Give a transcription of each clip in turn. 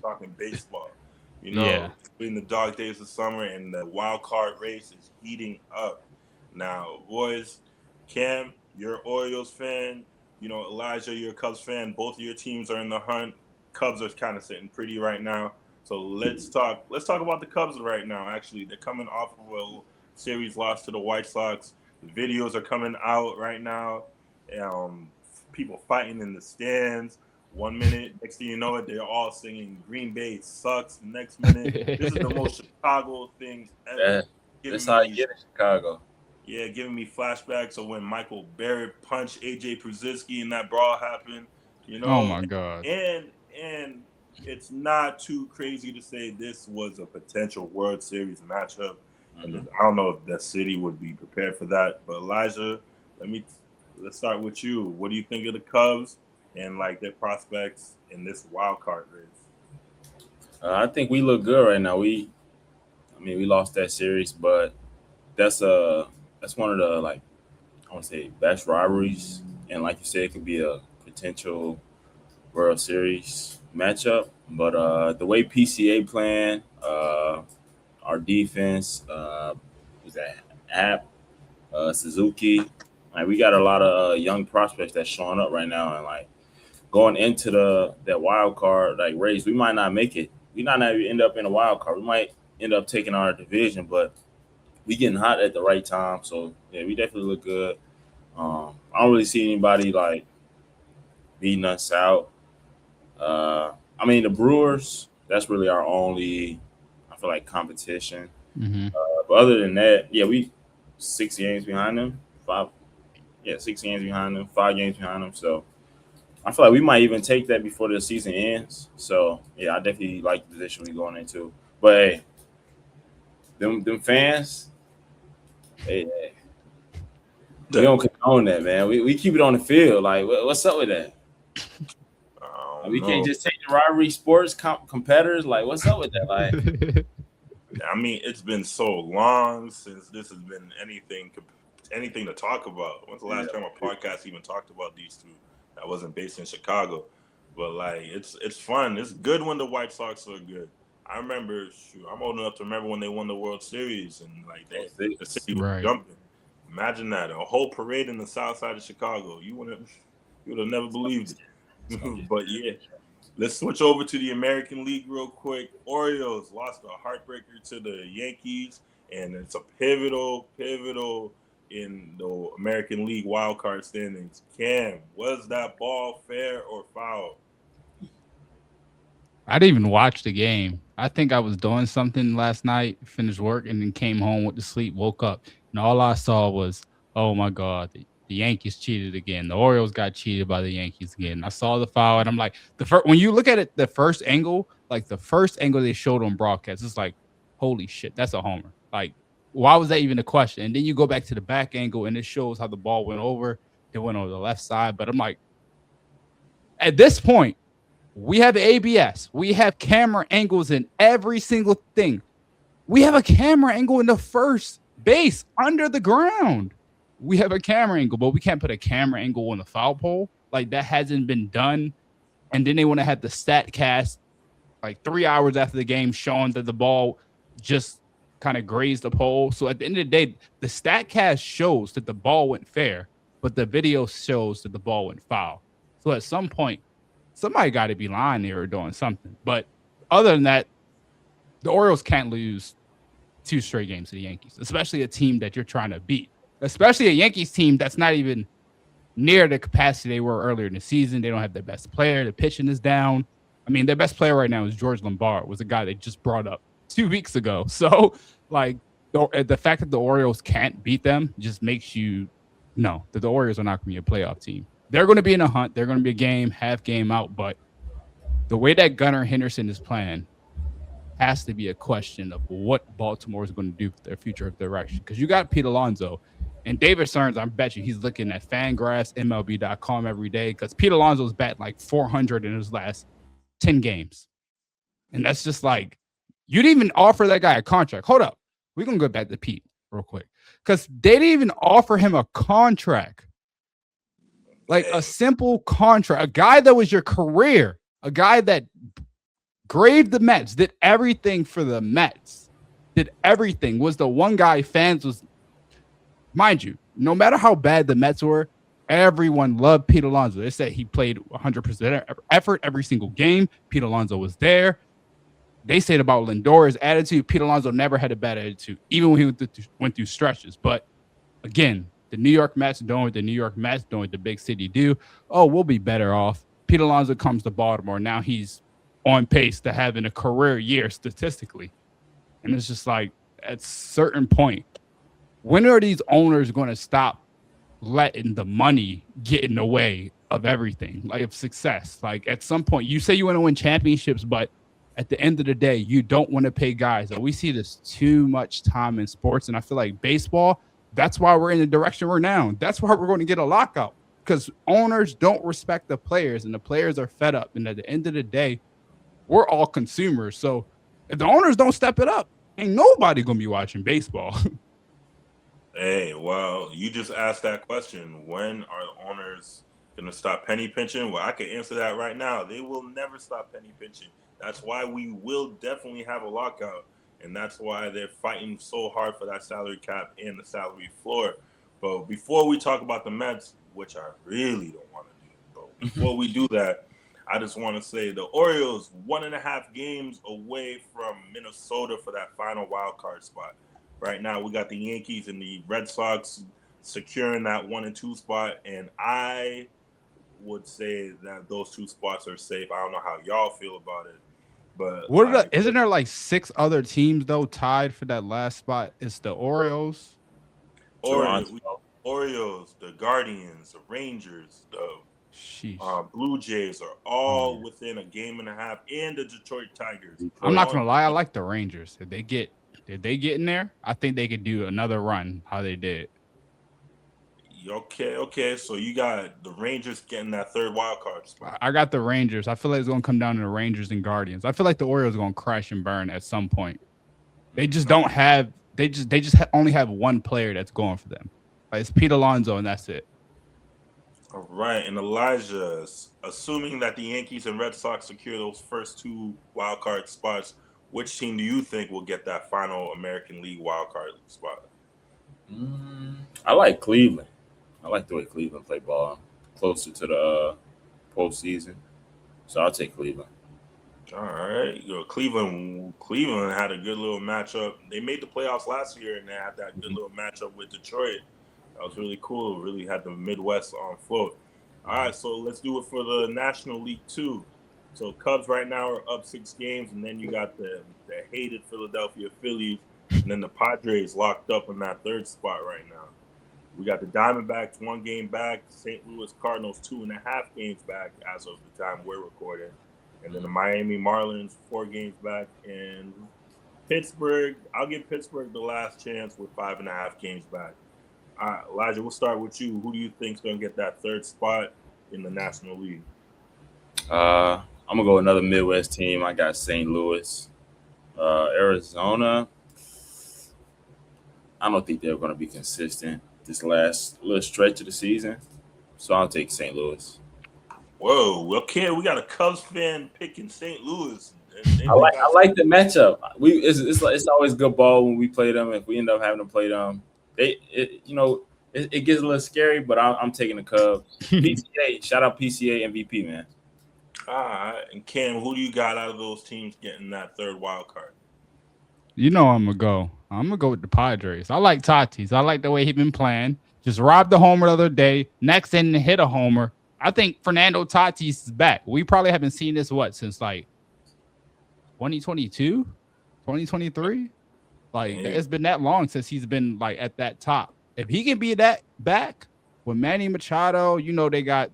talking baseball. Yeah. In the dog days of summer, and the wild card race is heating up. Now, boys, Cam, you're an Orioles fan. Elijah, you're a Cubs fan. Both of your teams are in the hunt. Cubs are kind of sitting pretty right now. So let's talk. Let's talk about the Cubs right now. Actually, they're coming off of a series loss to the White Sox. The videos are coming out right now. Um, People fighting in the stands. 1 minute, next thing you know it, they're all singing "Green Bay sucks." Next minute, this is the most Chicago thing ever. That's Giving how I me, get in Chicago. yeah, giving me flashbacks of when Michael Barrett punched AJ Prziski and that brawl happened. You Oh know, my God. and it's not too crazy to say this was a potential World Series matchup, and Mhm. I don't know if the city would be prepared for that. But Elijah, let me let's start with you. What do you think of the Cubs and like their prospects in this wild card race? I think we look good right now. We lost that series, but that's that's one of the like I want to say best rivalries, and like you said, it could be a potential World Series matchup. But the way PCA playing, our defense, was that App, Suzuki, like we got a lot of young prospects that's showing up right now, and like going into the that wild card like race, we might not make it. We might not even end up in a wild card. We might end up taking our division, but we getting hot at the right time. So yeah, we definitely look good. I don't really see anybody like beating us out. The Brewers. That's really our only, I feel like, competition. Hmm. But other than that, yeah, we 6 games behind them. Five, yeah, 6 games behind them. 5 games behind them. So I feel like we might even take that before the season ends. So yeah, I definitely like the position we going into. But hey, them fans, hey, we don't condone that, man. We keep it on the field. Like, what's up with that? I Like, don't we can't know. just take the rivalry sports competitors. Like, what's up with that? Like, I mean, it's been so long since this has been anything to talk about. When's the last time a podcast even talked about these two that wasn't based in Chicago? But like, it's fun. It's good when the White Sox are good. I remember, shoot, I'm old enough to remember when they won the World Series and like the six. city was Right. jumping. Imagine that, a whole parade in the South Side of Chicago. You would have never believed It's gonna it. get But yeah, let's switch over to the American League real quick. Orioles lost a heartbreaker to the Yankees, and it's a pivotal in the American League wild card standings. Cam, was that ball fair or foul? I didn't even watch the game. I think I was doing something last night, finished work, and then came home, went to sleep, woke up, and all I saw was, oh my God, the Yankees cheated again. The Orioles got cheated by the Yankees again. I saw the foul, and I'm like, the first when you look at it, the first angle, like the first angle they showed on broadcast, it's like, holy shit, that's a homer. Like, why was that even a question? And then you go back to the back angle, and it shows how the ball went over. It went over the left side, but I'm like, at this point we have ABS. We have camera angles in every single thing. We have a camera angle in the first base under the ground. We have a camera angle, but we can't put a camera angle on the foul pole. Like that hasn't been done. And then they want to have the stat cast like 3 hours after the game showing that the ball just kind of grazed the pole. So at the end of the day, the stat cast shows that the ball went fair, but the video shows that the ball went foul. So at some point, somebody got to be lying there or doing something. But other than that, the Orioles can't lose 2 straight games to the Yankees, especially a team that you're trying to beat, especially a Yankees team that's not even near the capacity they were earlier in the season. They don't have their best player. The pitching is down. I mean, their best player right now is George Lombard, was a guy they just brought up 2 weeks ago. So, like, the fact that the Orioles can't beat them just makes you know that the Orioles are not going to be a playoff team. They're going to be in a hunt. They're going to be a half game out. But the way that Gunnar Henderson is playing has to be a question of what Baltimore is going to do for their future direction. Because you got Pete Alonso and David Stearns. I bet you he's looking at Fangraphs, MLB.com every day because Pete Alonso's batting like 400 in his last 10 games. And that's just like, you didn't even offer that guy a contract. Hold up. We're going to go back to Pete real quick. Because they didn't even offer him a contract. Like a simple contract. A guy that was your career. A guy that Graved the Mets, did everything for the Mets, did everything. Was the one guy fans was, mind you, no matter how bad the Mets were, everyone loved Pete Alonso. They said he played 100% effort every single game. Pete Alonso was there. They said about Lindor's attitude, Pete Alonso never had a bad attitude, even when he went through stretches. But again, the New York Mets doing what the New York Mets doing what the big city do. Oh, we'll be better off. Pete Alonso comes to Baltimore. Now he's on pace to having a career year statistically. And it's just like, at a certain point, when are these owners going to stop letting the money get in the way of everything, like of success? Like at some point, you say you want to win championships, but at the end of the day, you don't want to pay guys. And we see this too much time in sports. And I feel like baseball, that's why we're in the direction we're now. That's why we're going to get a lockout, because owners don't respect the players and the players are fed up. And at the end of the day, we're all consumers. So if the owners don't step it up, ain't nobody going to be watching baseball. Hey, well, you just asked that question. When are the owners going to stop penny pinching? Well, I can answer that right now. They will never stop penny pinching. That's why we will definitely have a lockout. And that's why they're fighting so hard for that salary cap and the salary floor. But before we talk about the Mets, which I really don't want to do, but before we do that, I just want to say the Orioles 1.5 games away from Minnesota for that final wild card spot. Right now, we got the Yankees and the Red Sox securing that 1 and 2 spot, and I would say that those 2 spots are safe. I don't know how y'all feel about it, but isn't there like 6 other teams though tied for that last spot? It's the Orioles, Orioles, the Guardians, the Rangers, the Blue Jays are all within a game and a half, and the Detroit Tigers. I'm not gonna lie, I like the Rangers. Did they get in there? I think they could do another run how they did. Okay. So you got the Rangers getting that 3rd wild card spot. I got the Rangers. I feel like it's gonna come down to the Rangers and Guardians. I feel like the Orioles are gonna crash and burn at some point. They just don't have. They just only have one player that's going for them. Like it's Pete Alonso, and that's it. All right, and Elijah, assuming that the Yankees and Red Sox secure those first 2 wild card spots, which team do you think will get that final American League wild card spot? I like Cleveland. I like the way Cleveland play ball, closer to the postseason. So I'll take Cleveland. All right. Cleveland had a good little matchup. They made the playoffs last year, and they had that good little matchup with Detroit. That was really cool. Really had the Midwest on float. All right, so let's do it for the National League too. So Cubs right now are up 6 games, and then you got the hated Philadelphia Phillies, and then the Padres locked up in that 3rd spot right now. We got the Diamondbacks 1 game back, St. Louis Cardinals 2.5 games back as of the time we're recording, and then the Miami Marlins 4 games back, and Pittsburgh, I'll give Pittsburgh the last chance with 5.5 games back. All right, Elijah, we'll start with you. Who do you think is going to get that 3rd spot in the National League? I'm gonna go another Midwest team. I got St. Louis, Arizona. I don't think they're going to be consistent this last little stretch of the season, so I'll take St. Louis. Whoa, okay, we got a Cubs fan picking St. Louis. I like the matchup. It's always good ball when we play them. If we end up having to play them, it gets a little scary. But I'm taking the Cubs. PCA, shout out PCA MVP, man. All right, and Cam, who do you got out of those teams getting that 3rd wild card? You know I'm gonna go with the Padres. I like Tatis. I like the way he's been playing. Just robbed the homer the other day. Next inning, hit a homer. I think Fernando Tatis is back. We probably haven't seen this since like 2022, 2023. Like it's been that long since he's been like at that top. If he can be that back with Manny Machado, they got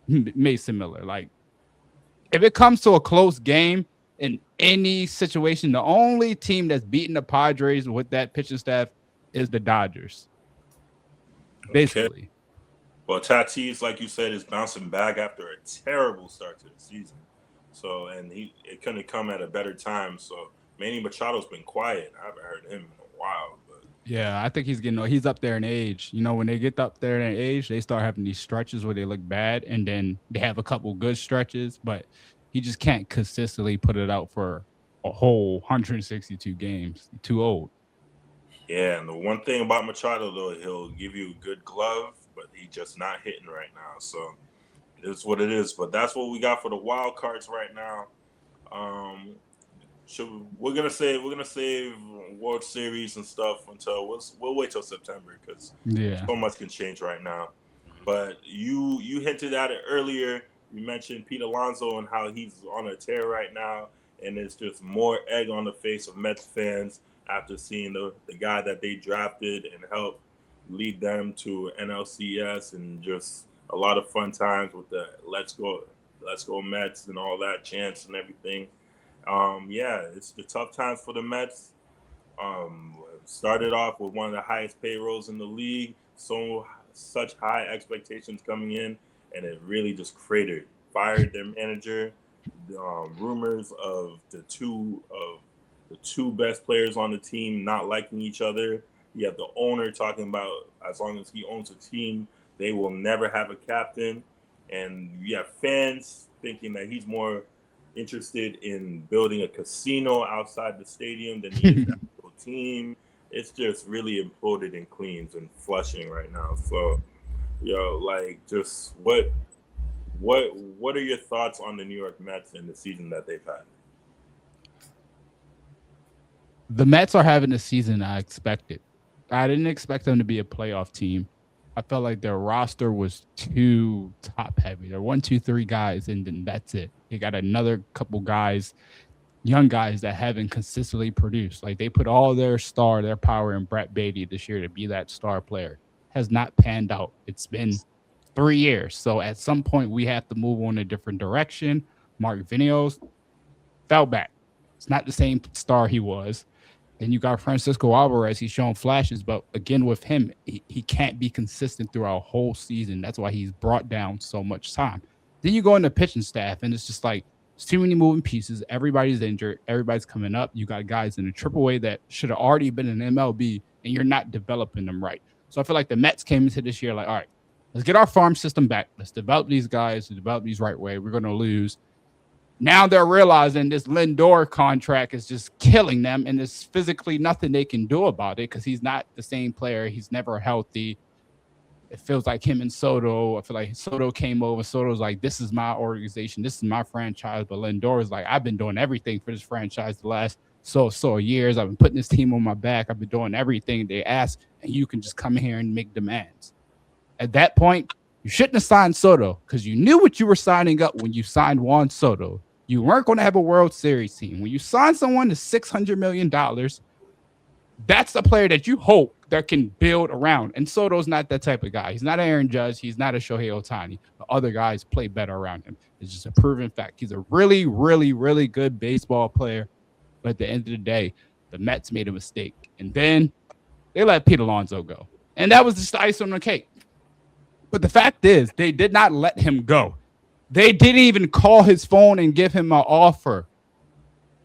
Mason Miller. Like if it comes to a close game in any situation, the only team that's beating the Padres with that pitching staff is the Dodgers. Basically. Okay. Well, Tatis, like you said, is bouncing back after a terrible start to the season. So, and it couldn't come at a better time. So, Manny Machado's been quiet. I haven't heard him in a while. But yeah, I think he's up there in age. When they get up there in age, they start having these stretches where they look bad, and then they have a couple good stretches. But He just can't consistently put it out for a whole 162 games. Too old. Yeah, and the one thing about Machado though, he'll give you a good glove, but he's just not hitting right now. So it's what it is. But that's what we got for the wild cards right now. Um, we're gonna save World Series and stuff until we'll wait till September because Yeah. so much can change right now. But you hinted at it earlier. You mentioned Pete Alonso and how he's on a tear right now, and it's just more egg on the face of Mets fans after seeing the guy that they drafted and helped lead them to NLCS and just a lot of fun times with the let's go Mets and all that chants and everything. Yeah, it's the tough times for the Mets. Started off with one of the highest payrolls in the league, so such high expectations coming in, and it really just cratered. Fired their manager. Rumors of the two best players on the team not liking each other. You have the owner talking about as long as he owns a team, they will never have a captain, and you have fans thinking that he's more interested in building a casino outside the stadium than he is the actual team. It's just really imploded in Queens and Flushing right now. So, like, just what are your thoughts on the New York Mets and the season that they've had? The Mets are having the season I expected. I didn't expect them to be a playoff team. I felt like their roster was too top heavy. They're 1, 2, 3 guys, and then that's it. They got another couple guys, young guys that haven't consistently produced. Like they put all their power in Brett Beatty this year to be that star player. Has not panned out. It's been 3 years. So at some point we have to move on a different direction. Mark Vineos fell back. It's not the same star he was. Then you got Francisco Alvarez. He's shown flashes, but again, with him, he can't be consistent throughout a whole season. That's why he's brought down so much time. Then you go into pitching staff, and it's just like it's too many moving pieces. Everybody's injured. Everybody's coming up. You got guys in the AAA that should have already been in MLB, and you're not developing them right. So I feel like the Mets came into this year like, all right, let's get our farm system back. Let's develop these guys, develop these right way. We're going to lose. Now they're realizing this Lindor contract is just killing them, and there's physically nothing they can do about it because he's not the same player. He's never healthy. It feels like him and Soto. I feel like Soto came over. Soto's like, this is my organization. This is my franchise. But Lindor is like, I've been doing everything for this franchise the last so years. I've been putting this team on my back. I've been doing everything they ask, and you can just come here and make demands. At that point, you shouldn't have signed Soto because you knew what you were signing up when you signed Juan Soto. You weren't going to have a World Series team. When you sign someone to $600 million, that's a player that you hope that can build around. And Soto's not that type of guy. He's not Aaron Judge. He's not a Shohei Ohtani. The other guys play better around him. It's just a proven fact. He's a really, really, really good baseball player. But at the end of the day, the Mets made a mistake. And then they let Pete Alonso go. And that was just the ice on the cake. But the fact is, they did not let him go. They didn't even call his phone and give him an offer.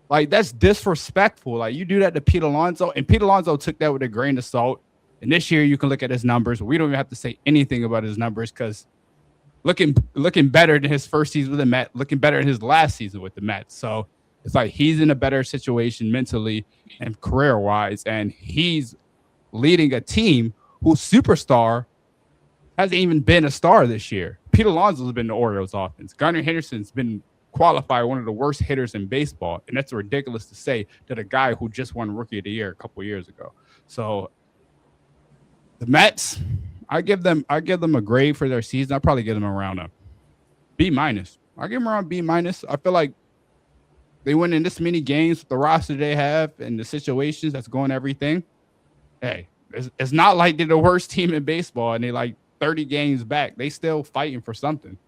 Like, that's disrespectful. Like, you do that to Pete Alonso, and Pete Alonso took that with a grain of salt. And this year, you can look at his numbers. We don't even have to say anything about his numbers because looking better than his first season with the Mets, looking better than his last season with the Mets. So it's like he's in a better situation mentally and career-wise, and he's leading a team whose superstar hasn't even been a star this year. Pete Alonso's been the Orioles offense. Garner Henderson's been qualified one of the worst hitters in baseball, and that's ridiculous to say that a guy who just won Rookie of the Year a couple years ago. So the Mets, I give them a grade for their season. I'll probably give them around a B-. I give them around B-. I feel like they win in this many games with the roster they have and the situations that's going everything. Hey, it's not like they're the worst team in baseball and they like 30 games back. They still fighting for something.